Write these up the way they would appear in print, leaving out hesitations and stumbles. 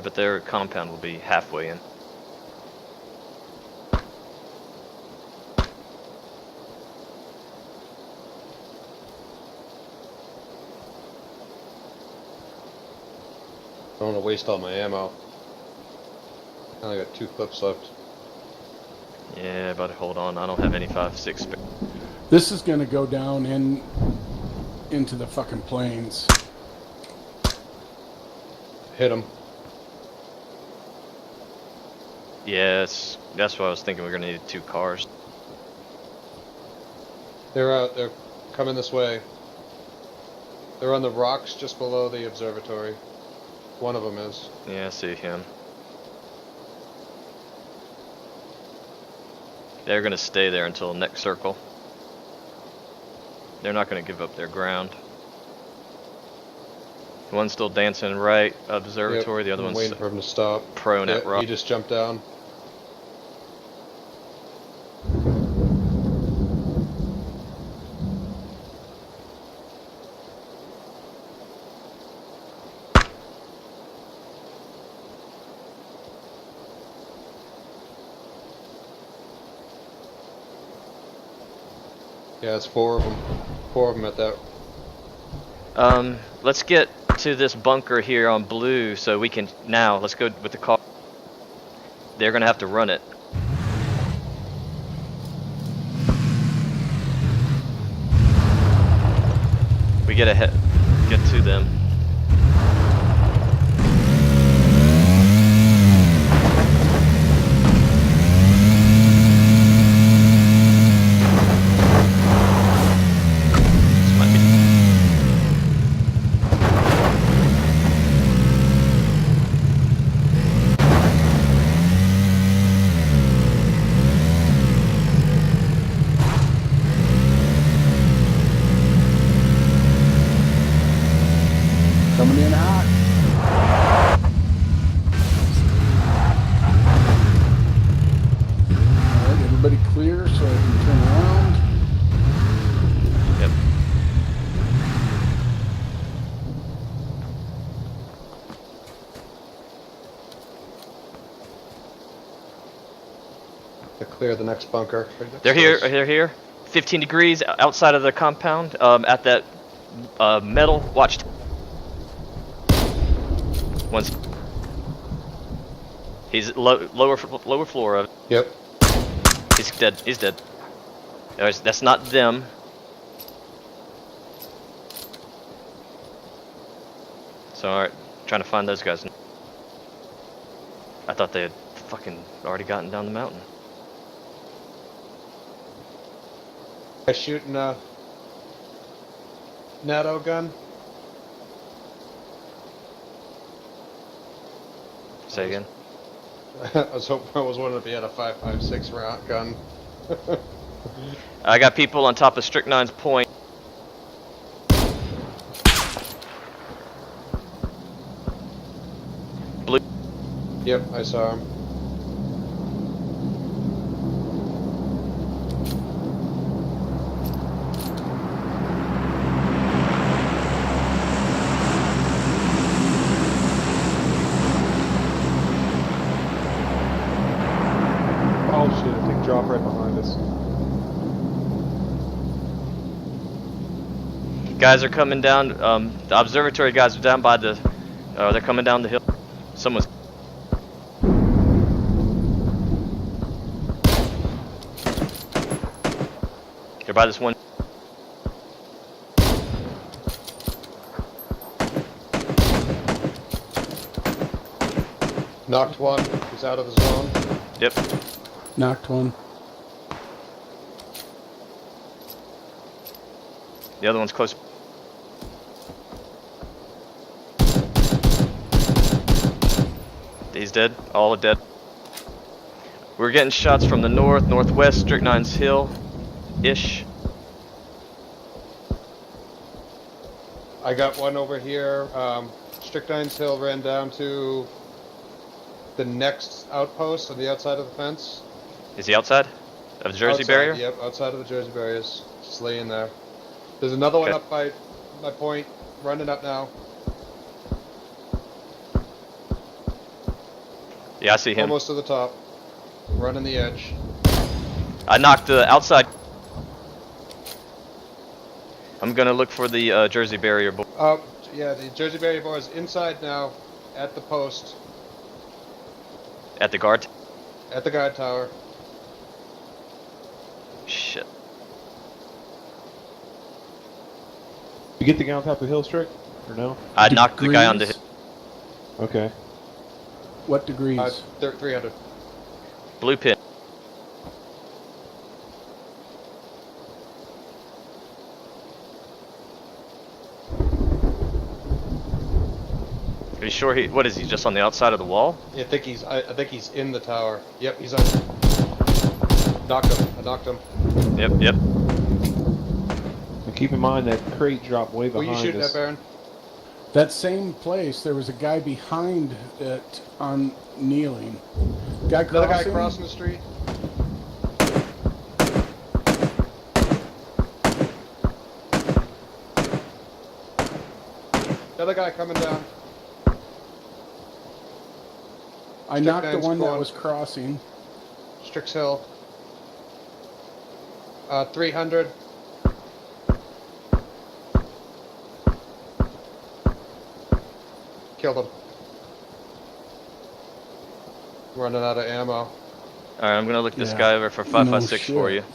but their compound will be halfway in. I don't want to waste all my ammo. I only got 2 clips left. Yeah, but hold on, I don't have any 5.6. This is gonna go down into the fucking plains. Hit him. Yes, that's what I was thinking. We're gonna need 2 cars. They're out. They're coming this way. They're on the rocks just below the observatory. One of them is. Yeah, I see him. They're gonna stay there until the next circle. They're not gonna give up their ground. One's still dancing right observatory. Yep, The other I'm one's waiting for him to stop. prone at rock. He just jumped down. Yeah, it's 4 of them. 4 of them at that. Let's get to this bunker here on blue so we can now. Let's go with the car. They're gonna have to run it. We get ahead, get to them. This might be. Coming in hot. Alright, everybody clear so I can turn around. Yep. To clear the next bunker. Right next They're to here. us. They're here. 15 degrees outside of the compound. At that metal. Watch. One's. He's lower floor of. Yep. He's dead. He's dead. That's not them. So alright, trying to find those guys. I thought they had fucking already gotten down the mountain. Guys shooting a NATO gun. Say again. I was wondering if he had a 5.56 round gun. I got people on top of Strychnine's Point. Blue. Yep, I saw him. Oh shit, a big drop right behind us. Guys are coming down. The observatory guys are down by the. They're coming down the hill. Someone's. They're by this one. Knocked one. He's out of the zone. Yep. Knocked one. The other one's close. He's dead. All are dead. We're getting shots from the north, northwest, Strychnine's Hill-ish. I got one over here. Strychnine's Hill ran down to the next outpost on the outside of the fence. Is he outside of the Jersey Outside, barrier? Yep, outside of the Jersey barriers. Just laying there. There's another one Okay. up by my point, running up now. Yeah, I see him. Almost to the top. Running the edge. I knocked the outside. I'm gonna look for the Jersey barrier. Yeah, the Jersey barrier boy is inside now, at the post, At the guard. at the guard tower. Shit. You get the guy on top of the hill, Strick? Or no? I knocked the guy on the Degrees? hill. Okay. What degrees? 300. Blue pin. Are you sure he? What is he? Just on the outside of the wall? Yeah, I think he's in the tower. Yep, he's on. Knocked him. I knocked him. Yep, yep. And keep in mind that crate dropped way Were behind you shooting us. at, Baron? That same place, there was a guy behind it on kneeling. Guy Another guy crossing? crossing the street. Another guy coming down. I knocked the Stickman's one that going. was crossing. Strix Hill. 300. Killed him. Running out of ammo. All right, I'm gonna look this Yeah. guy over for 556 No for shit. you.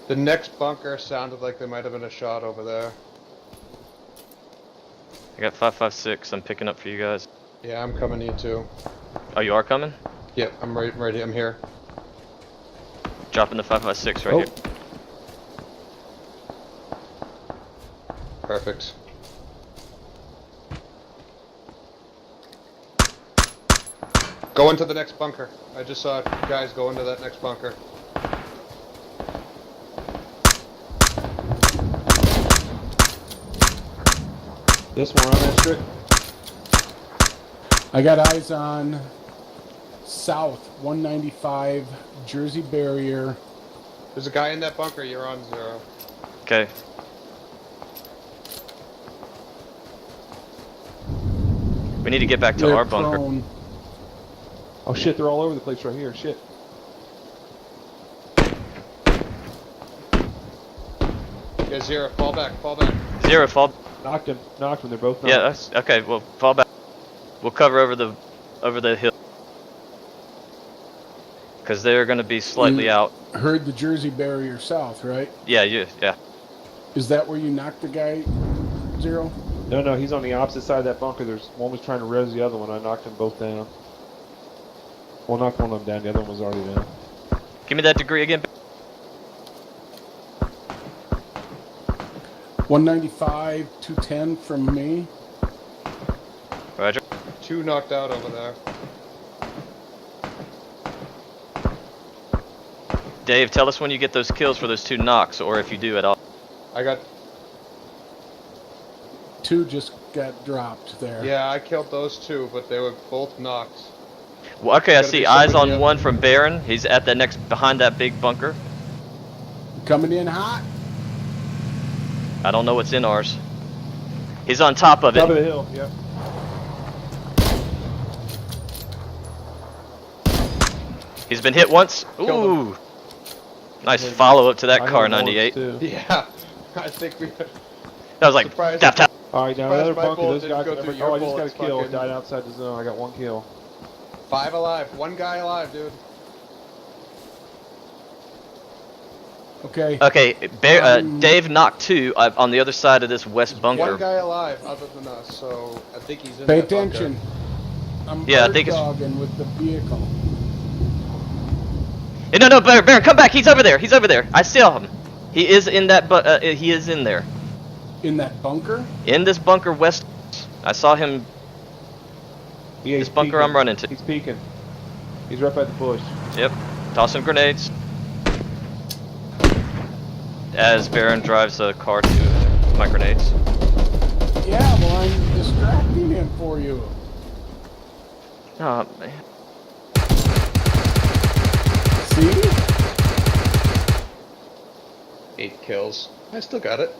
The next bunker sounded like there might have been a shot over there. I got 556. I'm picking up for you guys. Yeah, I'm coming to you too. Oh, you are coming? Yep, I'm ready. I'm here. Dropping the 556 right Oh. here. Perfect. Go into the next bunker. I just saw guys go into that next bunker. This one on that Strick? I got eyes on south 195 Jersey barrier. There's a guy in that bunker. You're on 0. Okay. We need to get back to They're our bunker. prone. Oh shit, they're all over the place right here. Shit. Yeah, 0. Fall back. Fall back. 0, fall. Knocked him. Knocked him. They're both knocked. Yeah, that's okay. Well, fall back. We'll cover over the hill because they're going to be slightly out. Heard the Jersey barrier south, right? Yeah, yeah. Is that where you knocked the guy, 0? No, he's on the opposite side of that bunker. There's one was trying to res the other one. I knocked them both down. Well, knocked one of them down. The other one was already down. Give me that degree again. 195, 210 from me. Roger. 2 knocked out over there. Dave, tell us when you get those kills for those 2 knocks, or if you do at all. I got. 2 just got dropped there. Yeah, I killed those 2, but they were both knocked. Well, okay, I Gotta see be eyes somebody on else. one from Baron. He's at the next behind that big bunker. Coming in hot. I don't know what's in ours. He's on top of Top of it. the hill. Yeah. He's been hit once. Killed him. Ooh. Nice follow up to that I car hit him once, 98. too. Yeah, I think we. That was like Surprised tap tap. All right, now Surprised another my bunker. bullet Those guys. didn't go through your Oh, I just got a bullets, kill. fucking- Died outside the zone. I got 1 kill. 5 alive. 1 guy alive, dude. Okay. Okay, Dave knocked 2 on the other side of this west 1 bunker. guy alive other than us, so I think he's in Pay that bunker. attention. I'm Yeah, I bird think it's- dogging with the vehicle. Hey, no, Baron, come back. He's over there. He's over there. I saw him. He is in that. He is in there. In that bunker? In this bunker west. I saw him. Yeah, This he's bunker peeking. I'm running to. He's peeking. He's right by the bush. Yep. Tossing grenades. As Baron drives a car to my grenades. Yeah, well, I'm distracting him for you. Oh man. See? 8 kills. I still got it.